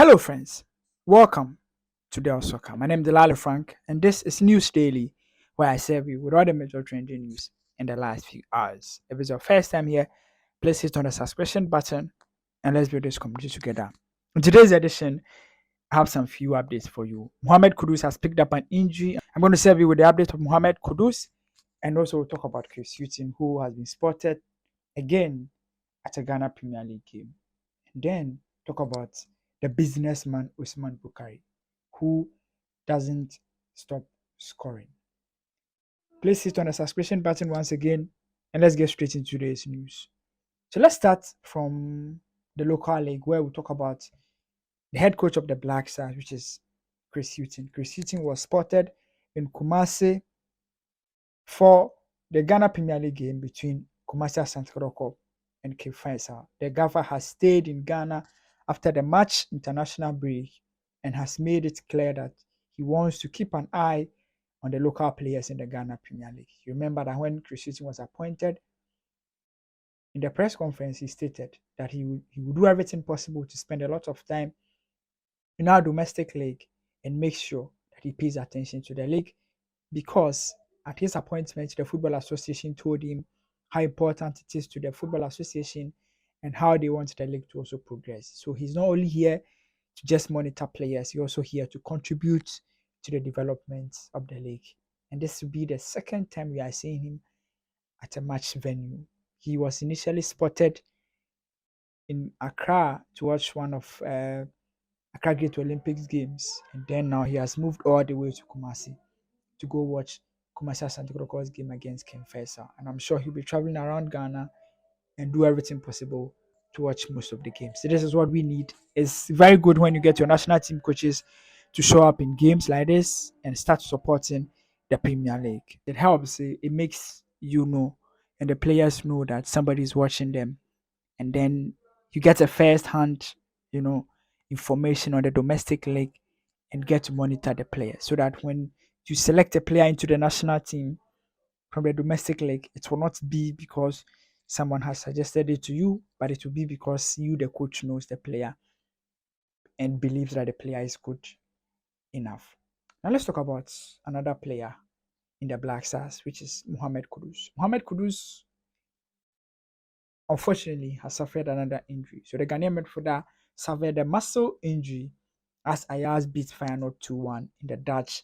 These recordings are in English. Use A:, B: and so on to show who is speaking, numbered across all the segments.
A: Hello, friends. Welcome to Del Soccer. My name is Delali Frank, and this is News Daily, where I serve you with all the major trending news in the last few hours. If it's your first time here, please hit on the subscription button and let's build this community together. In today's edition, I have some few updates for you. Mohamed Kudus has picked up an injury. I'm going to serve you with the update of Mohamed Kudus and also we'll talk about Chris Hughton, who has been spotted again at a Ghana Premier League game. And then talk about the businessman Osman Bukari, who doesn't stop scoring. Please hit on the subscription button once again, and let's get straight into today's news. So let's start from the local league, where we talk about the head coach of the Black Stars, which is Chris Hughton. Chris Hughton was spotted in Kumasi for the Ghana Premier League game between Kumasi Asante and Cape Faisal. The gaffer has stayed in Ghana after the match international break and has made it clear that he wants to keep an eye on the local players in the Ghana Premier League. You remember that when Chris Hughton was appointed, in the press conference, he stated that he would do everything possible to spend a lot of time in our domestic league and make sure that he pays attention to the league, because at his appointment, the Football Association told him how important it is to the Football Association and how they want the league to also progress. So he's not only here to just monitor players, he's also here to contribute to the development of the league. And this will be the second time we are seeing him at a match venue. He was initially spotted in Accra to watch one of Accra Great Olympics games, and then now he has moved all the way to Kumasi to go watch Kumasi Asante game against Ken Faisal. And I'm sure he'll be traveling around Ghana and do everything possible to watch most of the games. So this is what we need. It's very good when you get your national team coaches to show up in games like this and start supporting the Premier League. It helps. It makes you know and the players know that somebody is watching them. And then you get a first hand, information on the domestic league and get to monitor the player, so that when you select a player into the national team from the domestic league, it will not be because someone has suggested it to you, but it will be because you, the coach, knows the player and believes that the player is good enough. Now let's talk about another player in the Black Stars, which is Mohamed Kudus. Mohamed Kudus, unfortunately, has suffered another injury. So the Ghanaian midfielder suffered a muscle injury as Ajax beat Feyenoord 2-1 in the Dutch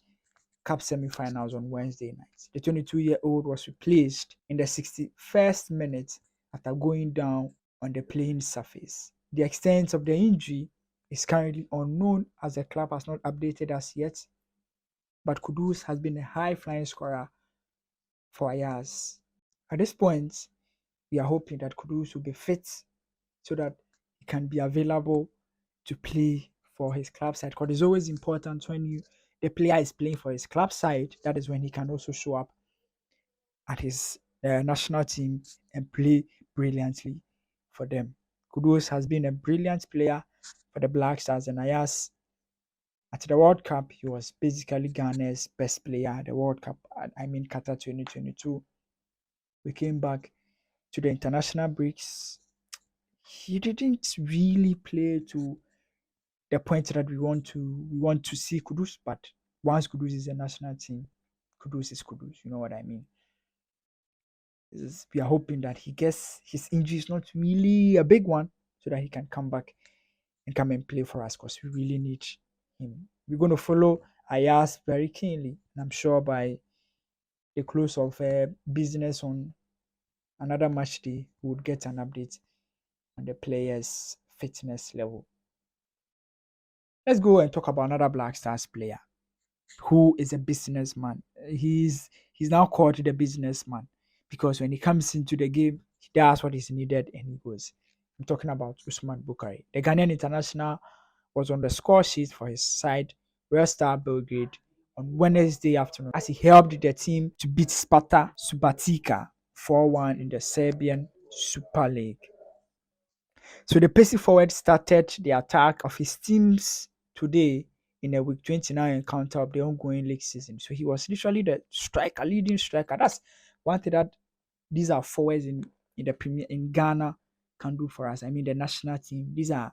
A: Cup semi-finals on Wednesday night. The 22-year-old was replaced in the 61st minute after going down on the playing surface. The extent of the injury is currently unknown, as the club has not updated us yet, but Kudus has been a high-flying scorer for Ajax. At this point, we are hoping that Kudus will be fit so that he can be available to play for his club side, because it's always important when the player is playing for his club side. That is when he can also show up at his national team and play brilliantly for them. Kudus has been a brilliant player for the Black Stars, and Ajax at the World Cup, he was basically Ghana's best player at the World Cup. I mean Qatar 2022. We came back to the international breaks. He didn't really play to the point that we want to see Kudus, but once Kudus is a national team, Kudus is Kudus. You know what I mean? We are hoping that he gets his injury is not really a big one, so that he can come back and come and play for us, because we really need him. We're going to follow Ayas very keenly, and I'm sure by the close of business on another match day, we would get an update on the player's fitness level. Let's go and talk about another Black Stars player who is a businessman. He's now called the businessman because when he comes into the game, he does what is needed and he goes. I'm talking about Osman Bukari. The Ghanaian international was on the score sheet for his side, Red Star Belgrade, on Wednesday afternoon as he helped the team to beat Sparta Subotica 4-1 in the Serbian Super League. So the pacey forward started the attack of his teams today in a week 29 encounter of the ongoing league season. So he was literally the striker, leading striker. That's one thing that these are forwards in the Premier in Ghana can do for us. I mean, the national team. These are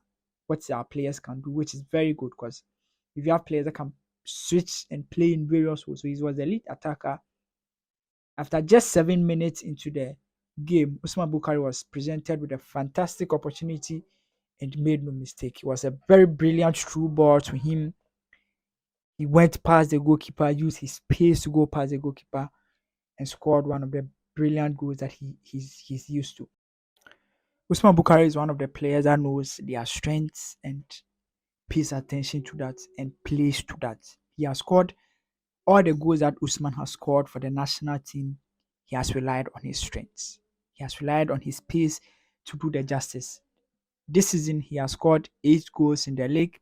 A: what our players can do, which is very good because if you have players that can switch and play in various roles, so he was the lead attacker. After just 7 minutes into the game, Usman Bukari was presented with a fantastic opportunity and made no mistake. It was a very brilliant through ball to him. He went past the goalkeeper, used his pace to go past the goalkeeper, and scored one of the brilliant goals that he's used to. Usman Bukari is one of the players that knows their strengths and pays attention to that and plays to that. He has scored all the goals that Usman has scored for the national team. He has relied on his strengths. He has relied on his pace to do the justice. This season, he has scored 8 goals in the league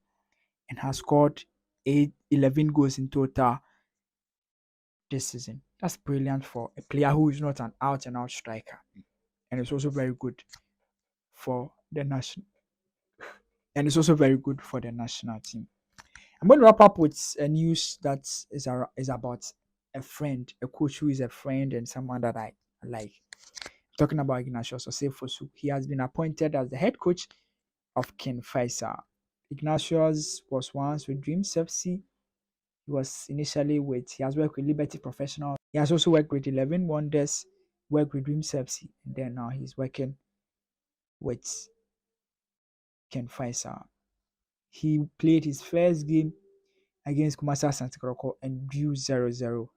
A: and has scored 11 goals in total this season. That's brilliant for a player who is not an out and out striker. And it's also very good for the national team. I'm going to wrap up with a news that is about a friend, a coach who is a friend and someone that I like. Talking about Ignatius Osefosu. He has been appointed as the head coach of Ken Faisal. Ignatius was once with Dreams FC. He was initially he has worked with Liberty Professional. He has also worked with 11 Wonders, worked with Dreams FC, and then now he's working with Ken Faisal. He played his first game against Kumasi Santikroko and drew 0-0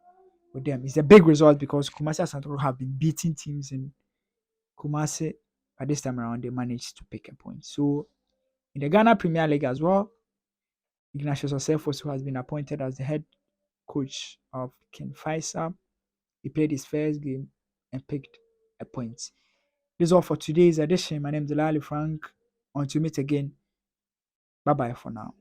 A: with them. It's a big result because Kumasi Santikroko have been beating teams in Kumasi, but this time around they managed to pick a point. So in the Ghana Premier League as well, Ignatius Osefos, who has been appointed as the head coach of Ken Faisal, he played his first game and picked a point. This is all for today's edition. My name is Delali Frank. Until we meet again, bye bye for now.